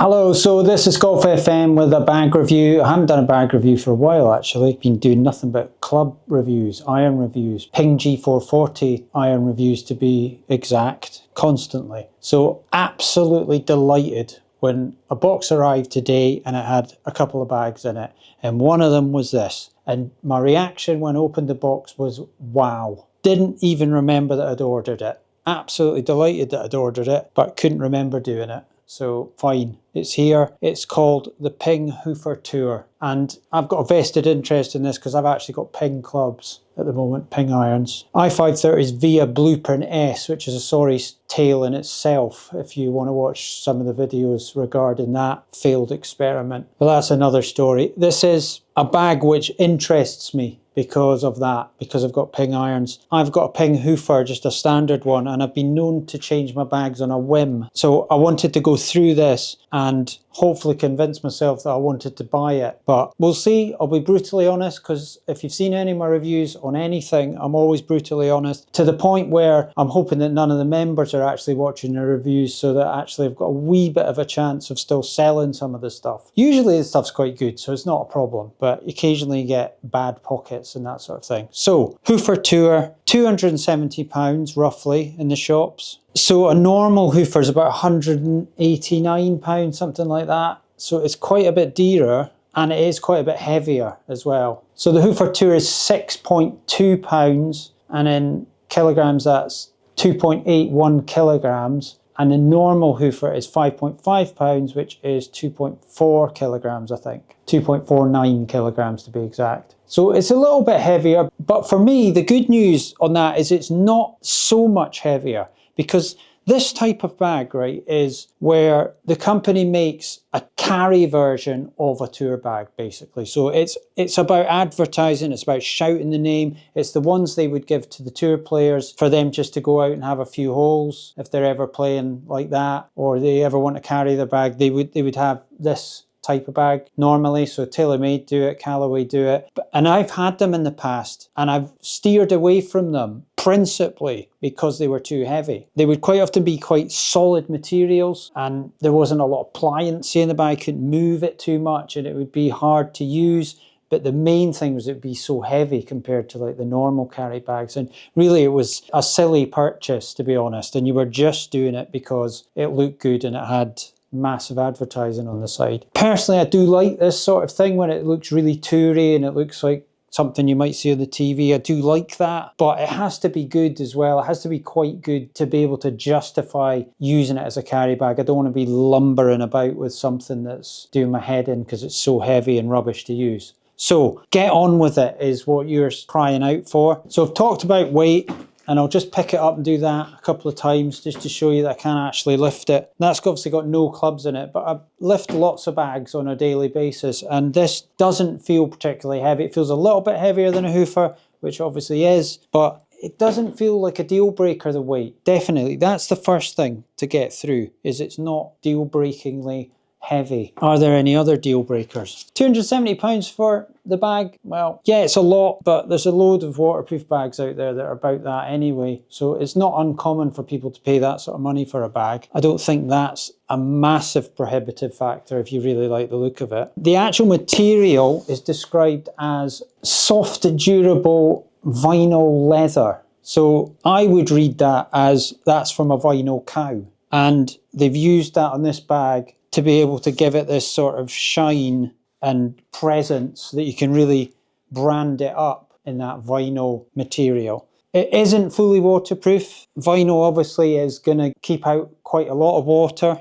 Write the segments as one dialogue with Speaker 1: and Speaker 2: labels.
Speaker 1: Hello, so this is Golf FM with a bag review. I haven't done a bag review for a while actually. Been doing nothing but club reviews, iron reviews, Ping G440 iron reviews to be exact, constantly. So absolutely delighted when a box arrived today and it had a couple of bags in it. And one of them was this. And my reaction when I opened the box was, wow. Didn't even remember that I'd ordered it. Absolutely delighted that I'd ordered it, but couldn't remember doing it. So fine, it's here. It's called the Ping Hoofer Tour. And I've got a vested interest in this because I've actually got Ping clubs at the moment, Ping irons. I-530s via Blueprint S, which is a sorry tale in itself if you want to watch some of the videos regarding that failed experiment. But that's another story. This is a bag which interests me because of that, because I've got Ping irons. I've got a Ping Hoofer, just a standard one, and I've been known to change my bags on a whim. So I wanted to go through this and hopefully convince myself that I wanted to buy it. But we'll see. I'll be brutally honest, because if you've seen any of my reviews on anything, I'm always brutally honest, to the point where I'm hoping that none of the members are actually watching the reviews, so that actually I've got a wee bit of a chance of still selling some of the stuff. Usually the stuff's quite good, so it's not a problem, but occasionally you get bad pockets and that sort of thing. So Hoofer Tour, £270 roughly in the shops. So a normal Hoofer is about £189, something like that. So it's quite a bit dearer, and it is quite a bit heavier as well. So the Hoofer Tour is £6.2, and in kilograms that's 2.81 kilograms. And the normal Hoofer is £5.5, which is 2.4 kilograms, I think. 2.49 kilograms to be exact. So it's a little bit heavier, but for me, the good news on that is it's not so much heavier, because this type of bag, right, is where the company makes a carry version of a tour bag, basically. So it's about advertising, it's about shouting the name. It's the ones they would give to the tour players for them just to go out and have a few holes if they're ever playing like that, or they ever want to carry their bag. They would have this type of bag normally. So TaylorMade do it, Callaway do it. And I've had them in the past and I've steered away from them principally because they were too heavy. They would quite often be quite solid materials, and there wasn't a lot of pliancy in the bag. I couldn't move it too much and it would be hard to use. But the main thing was it'd be so heavy compared to like the normal carry bags. And really it was a silly purchase, to be honest. And you were just doing it because it looked good and it had massive advertising on the side. Personally, I do like this sort of thing when it looks really toury and it looks like something you might see on the TV. I do like that, but it has to be good as well. It has to be quite good to be able to justify using it as a carry bag. I don't want to be lumbering about with something that's doing my head in because it's so heavy and rubbish to use. So get on with it is what you're crying out for. So I've talked about weight, and I'll just pick it up and do that a couple of times just to show you that I can actually lift it. That's obviously got no clubs in it, but I lift lots of bags on a daily basis, and this doesn't feel particularly heavy. It feels a little bit heavier than a Hoofer, which obviously is, but it doesn't feel like a deal breaker, the weight. Definitely, that's the first thing to get through, is it's not deal breakingly heavy. Are there any other deal breakers? £270 for the bag? Well, yeah, it's a lot, but there's a load of waterproof bags out there that are about that anyway. So it's not uncommon for people to pay that sort of money for a bag. I don't think that's a massive prohibitive factor if you really like the look of it. The actual material is described as soft, durable vinyl leather. So I would read that as that's from a vinyl cow. And they've used that on this bag to be able to give it this sort of shine and presence that you can really brand it up in that vinyl material. It isn't fully waterproof. Vinyl obviously is going to keep out quite a lot of water,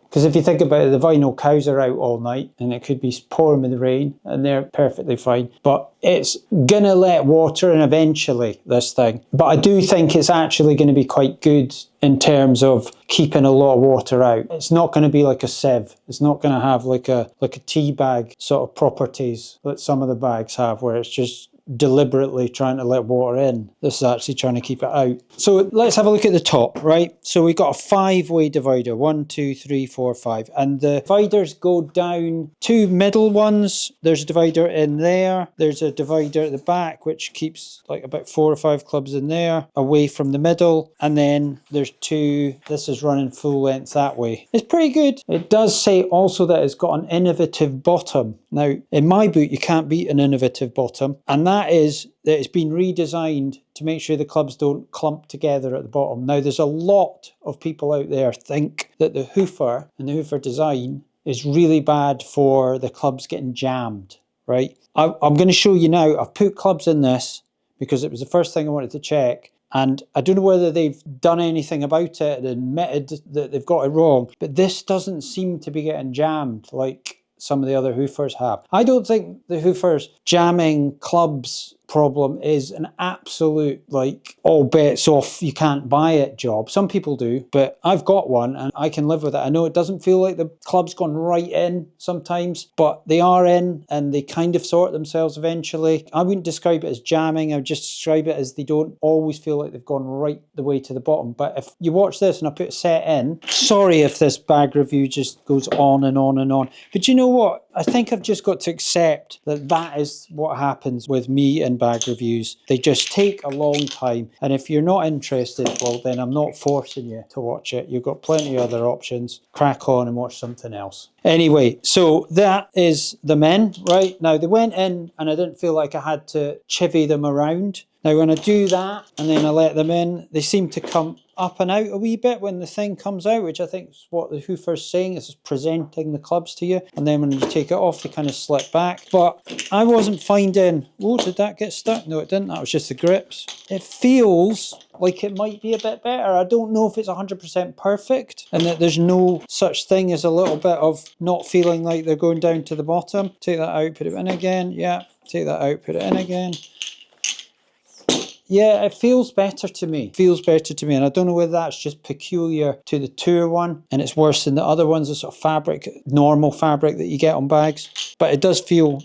Speaker 1: because if you think about it, the vinyl cows are out all night and it could be pouring with the rain and they're perfectly fine. But it's going to let water in eventually, this thing. But I do think it's actually going to be quite good in terms of keeping a lot of water out. It's not going to be like a sieve. It's not going to have like a tea bag sort of properties that some of the bags have, where it's just deliberately trying to let water in. This is actually trying to keep it out. So let's have a look at the top, right? So we've got a 5-way divider, 1, 2, 3, 4, 5. And the dividers go down 2 middle ones. There's a divider in there. There's a divider at the back, which keeps like about 4 or 5 clubs in there away from the middle. And then there's 2, this is running full length that way. It's pretty good. It does say also that it's got an innovative bottom. Now, in my boot, you can't beat an innovative bottom. And that is that it's been redesigned to make sure the clubs don't clump together at the bottom. Now, there's a lot of people out there think that the Hoofer and the Hoofer design is really bad for the clubs getting jammed, right? I'm going to show you now. I've put clubs in this because it was the first thing I wanted to check. And I don't know whether they've done anything about it and admitted that they've got it wrong, but this doesn't seem to be getting jammed like some of the other Hoofers have. I don't think the Hoofers jamming clubs problem is an absolute, like, all bets off, you can't buy it job. Some people do, but I've got one and I can live with it. I know it doesn't feel like the club's gone right in sometimes, but they are in and they kind of sort themselves eventually. I wouldn't describe it as jamming. I would just describe it as they don't always feel like they've gone right the way to the bottom. But if you watch this and I put set in, sorry if this bag review just goes on and on and on, but you know what? I think I've just got to accept that that is what happens with me and bag reviews. They just take a long time. And if you're not interested, well, then I'm not forcing you to watch it. You've got plenty of other options. Crack on and watch something else. Anyway, so that is the men, right? Now, they went in and I didn't feel like I had to chivvy them around. Now, when I do that and then I let them in, they seem to come up and out a wee bit when the thing comes out, which I think is what the Hoofer's saying. This is presenting the clubs to you. And then when you take it off, they kind of slip back. But I wasn't finding, oh, did that get stuck? No, it didn't. That was just the grips. It feels like it might be a bit better. I don't know if it's 100% perfect and that there's no such thing as a little bit of not feeling like they're going down to the bottom. Take that out, put it in again. Yeah, take that out, put it in again. Yeah, it feels better to me. Feels better to me. And I don't know whether that's just peculiar to the Tour one and it's worse than the other ones, the sort of fabric, normal fabric that you get on bags. But it does feel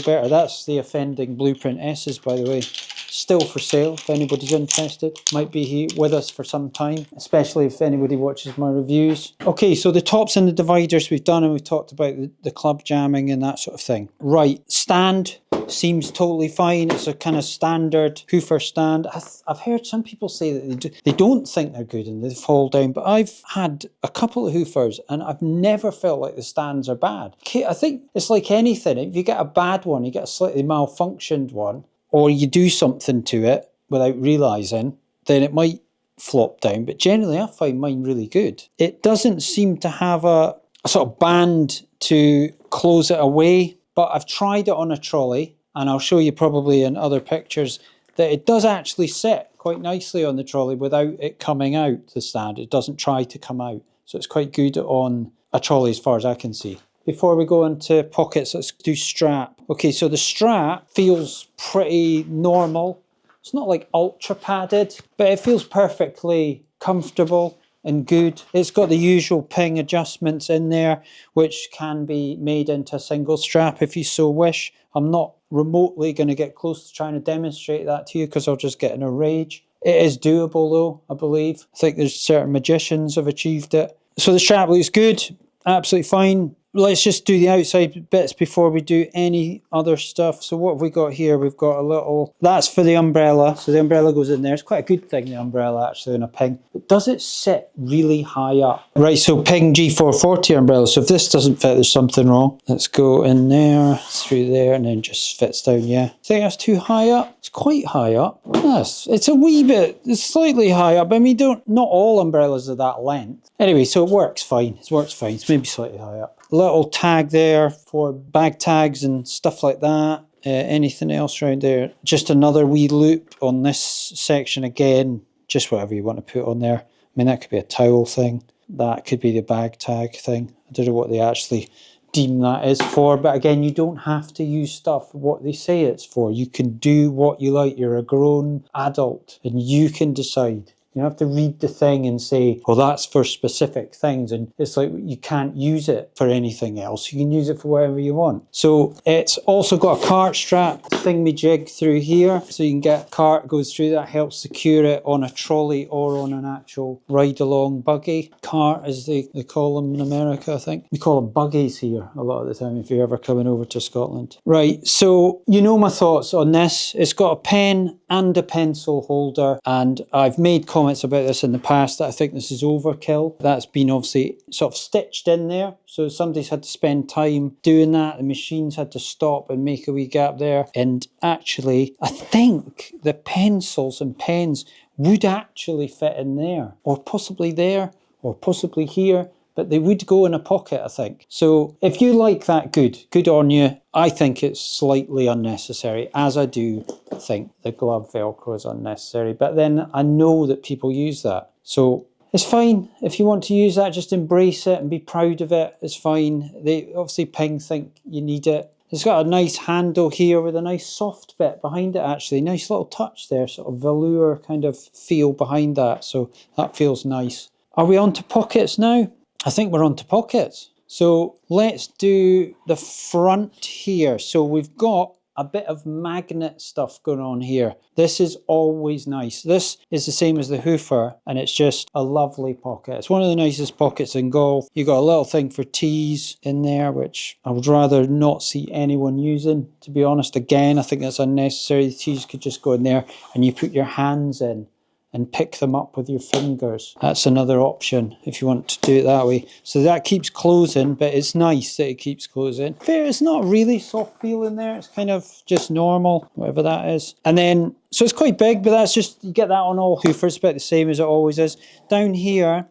Speaker 1: better. That's the offending Blueprint S's, by the way. Still for sale if anybody's interested. Might be here with us for some time, especially if anybody watches my reviews. Okay, so the tops and the dividers we've done, and we've talked about the club jamming and that sort of thing. Right, stand seems totally fine. It's a kind of standard Hoofer stand. I've heard some people say that they don't think they're good and they fall down, but I've had a couple of Hoofers and I've never felt like the stands are bad. I think it's like anything. If you get a bad one, you get a slightly malfunctioned one, or you do something to it without realising, then it might flop down. But generally, I find mine really good. It doesn't seem to have a sort of band to close it away, but I've tried it on a trolley, and I'll show you probably in other pictures that it does actually sit quite nicely on the trolley without it coming out, the stand. It doesn't try to come out. So it's quite good on a trolley as far as I can see. Before we go into pockets, let's do strap. Okay, so the strap feels pretty normal. It's not like ultra padded, but it feels perfectly comfortable and good. It's got the usual Ping adjustments in there, which can be made into a single strap if you so wish. I'm not remotely going to get close to trying to demonstrate that to you because I'll just get in a rage. It is doable though, I believe. I think there's certain magicians have achieved it. So the strap looks good, absolutely fine. Let's just do the outside bits before we do any other stuff. So what have we got here? We've got a little, that's for the umbrella. So the umbrella goes in there. It's quite a good thing, the umbrella, actually, in a Ping. But does it sit really high up? Right, so Ping G440 umbrella. So if this doesn't fit, there's something wrong. Let's go in there, through there, and then just fits down, yeah. I think that's too high up. It's quite high up. Yes, it's a wee bit, it's slightly high up. I mean, not all umbrellas are that length. Anyway, so it works fine. It works fine. It's maybe slightly high up. Little tag there for bag tags and stuff like that. Anything else around there? Just another wee loop on this section again. Just whatever you want to put on there. I mean, that could be a towel thing. That could be the bag tag thing. I don't know what they actually deem that is for, but again, you don't have to use stuff for what they say it's for. You can do what you like. You're a grown adult and you can decide. You have to read the thing and say, well, that's for specific things. And it's like you can't use it for anything else. You can use it for whatever you want. So it's also got a cart strap thingamajig through here. So you can get cart goes through that, helps secure it on a trolley or on an actual ride-along buggy. Cart, as they call them in America, I think. We call them buggies here a lot of the time if you're ever coming over to Scotland. Right, so you know my thoughts on this. It's got a pen and a pencil holder, and I've made comments about this in the past that I think this is overkill. That's been obviously sort of stitched in there, so somebody's had to spend time doing that. The machines had to stop and make a wee gap there, and actually I think the pencils and pens would actually fit in there, or possibly there, or possibly here, but they would go in a pocket, I think. So if you like that, good on you. I think it's slightly unnecessary, as I do think the glove Velcro is unnecessary, but then I know that people use that. So it's fine. If you want to use that, just embrace it and be proud of it. It's fine. They obviously Ping think you need it. It's got a nice handle here with a nice soft bit behind it, actually. Nice little touch there, sort of velour kind of feel behind that. So that feels nice. Are we on to pockets now? I think we're on to pockets. So let's do the front here. So we've got a bit of magnet stuff going on here. This is always nice. This is the same as the Hoofer, and it's just a lovely pocket. It's one of the nicest pockets in golf. You got a little thing for tees in there, which I would rather not see anyone using, to be honest. Again, I think that's unnecessary. The tees could just go in there and you put your hands in and pick them up with your fingers. That's another option if you want to do it that way. So that keeps closing, but it's nice that it keeps closing. Fair, it's not really soft feeling there. It's kind of just normal, whatever that is. And then, so it's quite big, but that's just, you get that on all Hoofers, about the same as it always is. Down here,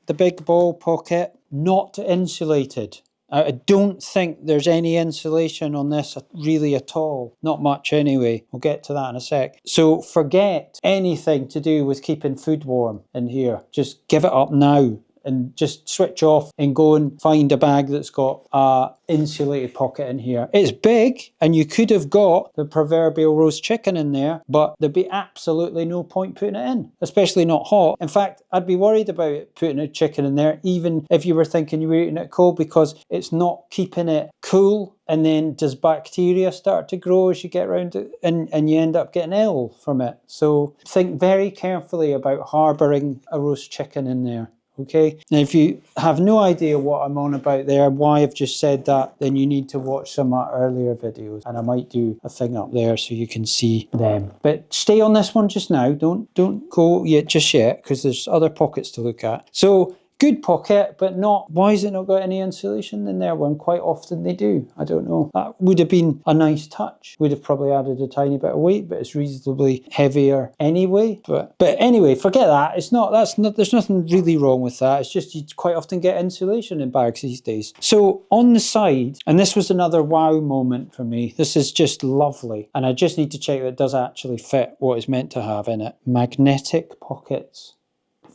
Speaker 1: the big ball pocket, not insulated. I don't think there's any insulation on this really at all. Not much anyway. We'll get to that in a sec. So forget anything to do with keeping food warm in here. Just give it up now and just switch off and go and find a bag that's got a insulated pocket in here. It's big, and you could have got the proverbial roast chicken in there, but there'd be absolutely no point putting it in, especially not hot. In fact, I'd be worried about putting a chicken in there, even if you were thinking you were eating it cold, because it's not keeping it cool. And then does bacteria start to grow as you get around it, and you end up getting ill from it. So think very carefully about harbouring a roast chicken in there. Okay, now if you have no idea what I'm on about there, why I've just said that, then you need to watch some of my earlier videos, and I might do a thing up there so you can see them. But stay on this one just now, don't go yet just yet, because there's other pockets to look at. So good pocket, but not, why has it not got any insulation in there when quite often they do? I don't know. That would have been a nice touch. Would have probably added a tiny bit of weight, but it's reasonably heavier anyway. But anyway, forget that. There's nothing really wrong with that. It's just you quite often get insulation in bags these days. So on the side, and this was another wow moment for me. This is just lovely. And I just need to check that it does actually fit what it's meant to have in it. Magnetic pockets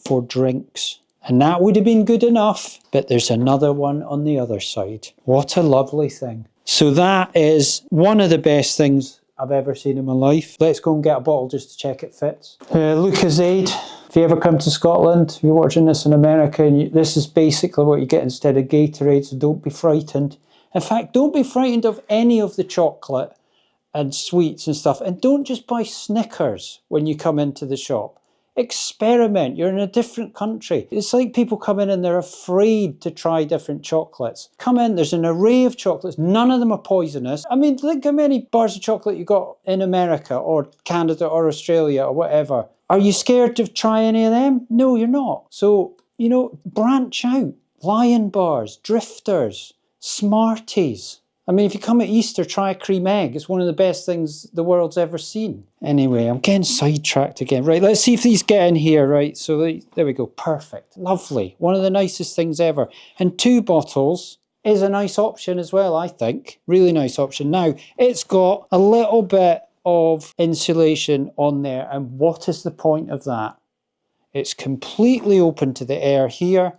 Speaker 1: for drinks. And that would have been good enough, but there's another one on the other side. What a lovely thing. So that is one of the best things I've ever seen in my life. Let's go and get a bottle just to check it fits. Lucozade. If you ever come to Scotland, if you're watching this in America, and this is basically what you get instead of Gatorade, so don't be frightened. In fact, don't be frightened of any of the chocolate and sweets and stuff. And don't just buy Snickers when you come into the shop. Experiment. You're in a different country. It's like people come in and they're afraid to try different chocolates. Come in, there's an array of chocolates. None of them are poisonous. I mean, think how many bars of chocolate you got in America or Canada or Australia or whatever. Are you scared to try any of them? No, you're not. So, branch out. Lion bars, drifters, Smarties. I mean, if you come at Easter, try a cream egg. It's one of the best things the world's ever seen. Anyway, I'm getting sidetracked again. Right, let's see if these get in here, right? So there we go, perfect, lovely. One of the nicest things ever. And 2 bottles is a nice option as well, I think. Really nice option. Now, it's got a little bit of insulation on there. And what is the point of that? It's completely open to the air here.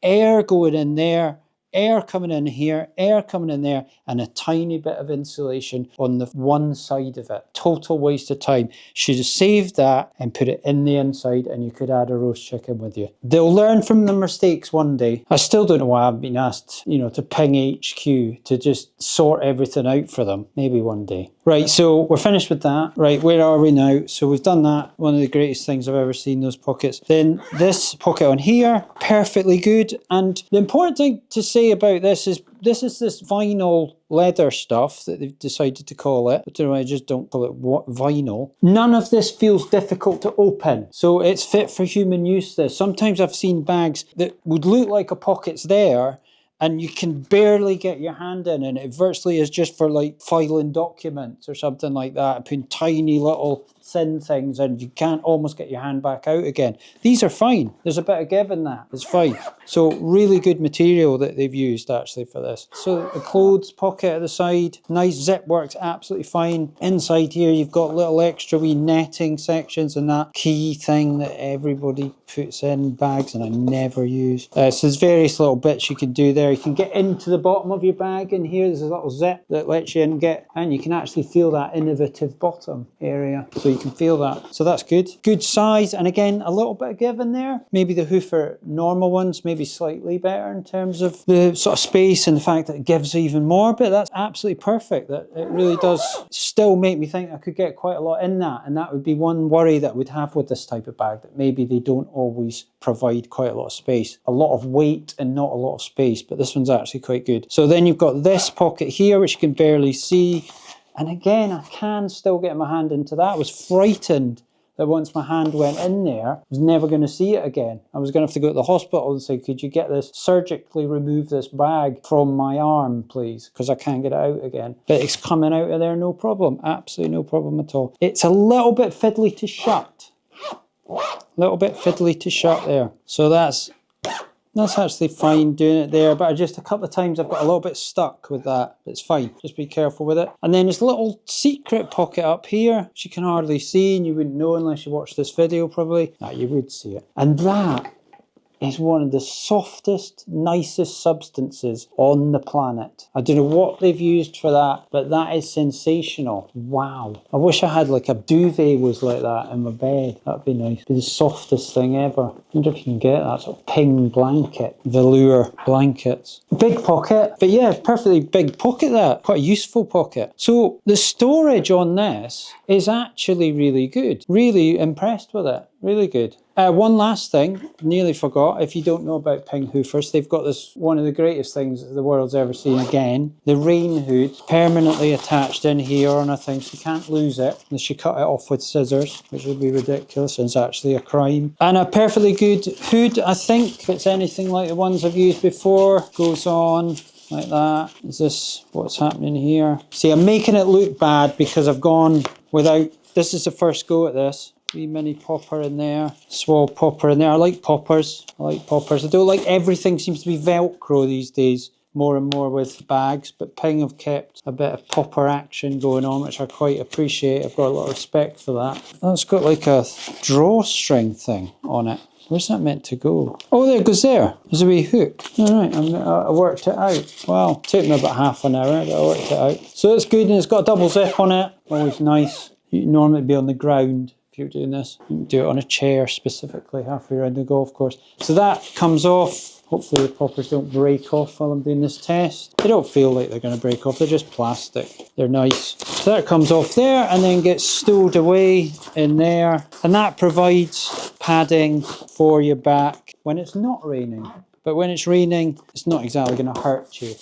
Speaker 1: Air going in there air coming in here, air coming in there, and a tiny bit of insulation on the one side of it. Total waste of time. Should have saved that and put it in the inside, and you could add a roast chicken with you. They'll learn from the mistakes one day. I still don't know why I've been asked, you know, to ping HQ to just sort everything out for them. Maybe one day. Right, so we're finished with that. Right, where are we now? So we've done that. One of the greatest things I've ever seen, those pockets. Then this pocket on here, perfectly good. And the important thing to say about this is this vinyl leather stuff that they've decided to call it. I don't know why I just don't call it vinyl. None of this feels difficult to open. So it's fit for human use, this. Sometimes I've seen bags that would look like a pocket's there, and you can barely get your hand in, and it virtually is just for like filing documents or something like that, and putting tiny little thin things, and you can't almost get your hand back out again. These are fine. There's a bit of give in that. It's fine. So really good material that they've used actually for this. So the clothes pocket at the side, nice zip, works absolutely fine. Inside here you've got little extra wee netting sections and that key thing that everybody puts in bags and I never use. So there's various little bits you can do there. You can get into the bottom of your bag, and here there's a little zip that lets you in and you can actually feel that innovative bottom area. So you can feel that. So that's good. Good size, and again, a little bit of give in there. Maybe the Hoofer normal ones, maybe slightly better in terms of the sort of space and the fact that it gives even more, but that's absolutely perfect. That it really does still make me think I could get quite a lot in that, and that would be one worry that we'd have with this type of bag, that maybe they don't always provide quite a lot of space. A lot of weight and not a lot of space, but this one's actually quite good. So then you've got this pocket here, which you can barely see. And again, I can still get my hand into that. I was frightened that once my hand went in there, I was never going to see it again. I was going to have to go to the hospital and say, could you get this, surgically remove this bag from my arm, please? Because I can't get it out again. But it's coming out of there, no problem. Absolutely no problem at all. It's a little bit fiddly to shut. A little bit fiddly to shut there. So that's actually fine doing it there, but just a couple of times I've got a little bit stuck with that. It's fine, just be careful with it. And then this little secret pocket up here, which you can hardly see, and you wouldn't know unless you watch this video probably. No, you would see it. And that is one of the softest, nicest substances on the planet. I don't know what they've used for that, but that is sensational. Wow. I wish I had like a duvet was like that in my bed. That'd be nice. It'd be the softest thing ever. I wonder if you can get that sort of Ping blanket, velour blankets. Big pocket, but yeah, perfectly big pocket that. Quite a useful pocket. So the storage on this is actually really good. Really impressed with it. Really good. One last thing, nearly forgot, if you don't know about Ping Hoofers, they've got this, one of the greatest things the world's ever seen again, the rain hood, permanently attached in here on a thing, so you can't lose it unless you cut it off with scissors, which would be ridiculous, and it's actually a crime. And a perfectly good hood, I think, if it's anything like the ones I've used before, goes on like that. Is this what's happening here? See, I'm making it look bad because I've gone without, this is the first go at this. Wee mini popper in there, small popper in there. I like poppers. I don't like everything seems to be Velcro these days, more and more with bags, but Ping have kept a bit of popper action going on, which I quite appreciate. I've got a lot of respect for that. Oh, it's got like a drawstring thing on it. Where's that meant to go? Oh, there it goes there. There's a wee hook. All right, I worked it out. Wow, it took me about half an hour, but I worked it out. So it's good, and it's got a double zip on it. Always nice. You'd normally be on the ground. You're doing this, you can do it on a chair specifically halfway around the golf course. So that comes off. Hopefully the poppers don't break off while I'm doing this test. They don't feel like they're going to break off, they're just plastic. They're nice. So that comes off there and then gets stowed away in there. And that provides padding for your back when it's not raining. But when it's raining, it's not exactly going to hurt you.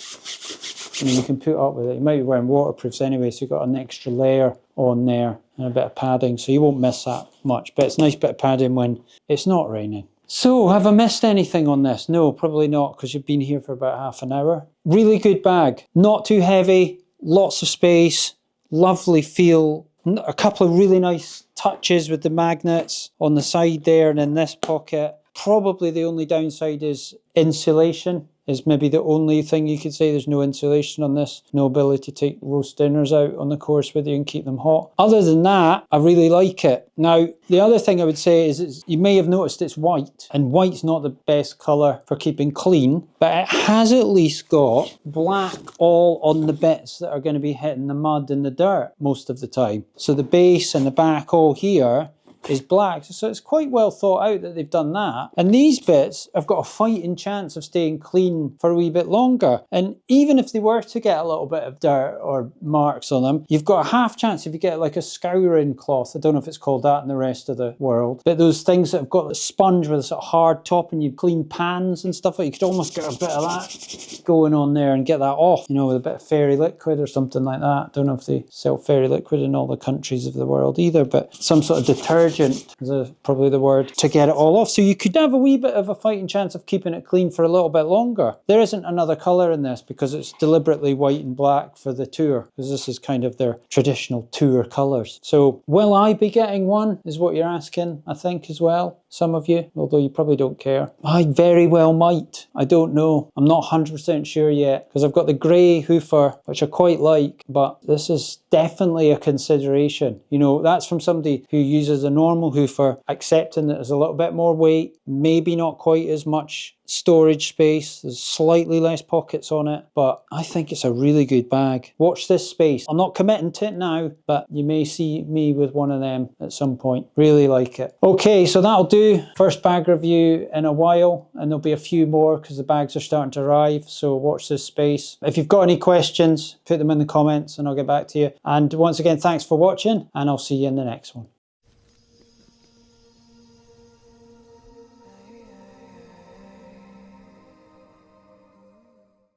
Speaker 1: I mean, you can put up with it. You might be wearing waterproofs anyway, so you've got an extra layer on there and a bit of padding, so you won't miss that much. But it's a nice bit of padding when it's not raining. So, have I missed anything on this? No, probably not, because you've been here for about half an hour. Really good bag. Not too heavy, lots of space, lovely feel. A couple of really nice touches with the magnets on the side there and in this pocket. Probably the only downside is insulation. is maybe the only thing you could say. There's no insulation on this, no ability to take roast dinners out on the course with you and keep them hot. Other than that, I really like it. Now, the other thing I would say is you may have noticed it's white, and white's not the best colour for keeping clean, but it has at least got black all on the bits that are going to be hitting the mud and the dirt most of the time. So the base and the back all here is black, so it's quite well thought out that they've done that. And these bits have got a fighting chance of staying clean for a wee bit longer. And even if they were to get a little bit of dirt or marks on them, you've got a half chance if you get like a scouring cloth. I don't know if it's called that in the rest of the world, but those things that have got a sponge with a sort of hard top and you clean pans and stuff like, you could almost get a bit of that going on there and get that off, you know, with a bit of fairy liquid or something like that. I don't know if they sell fairy liquid in all the countries of the world either, but some sort of detergent is probably the word to get it all off. So you could have a wee bit of a fighting chance of keeping it clean for a little bit longer. There isn't another colour in this because it's deliberately white and black for the tour, because this is kind of their traditional tour colours. So will I be getting one is what you're asking, I think, as well. Some of you, although you probably don't care. I very well might. I don't know. I'm not 100% sure yet, because I've got the grey Hoofer, which I quite like, but this is definitely a consideration. You know, that's from somebody who uses a normal Hoofer, accepting that there's a little bit more weight, maybe not quite as much storage space, there's slightly less pockets on it, but I think it's a really good bag. Watch this space. I'm not committing to it now, but you may see me with one of them at some point. Really like it. Okay, so that'll do. First bag review in a while, and there'll be a few more because the bags are starting to arrive, so watch this space. If you've got any questions, put them in the comments and I'll get back to you. And once again, thanks for watching, and I'll see you in the next one.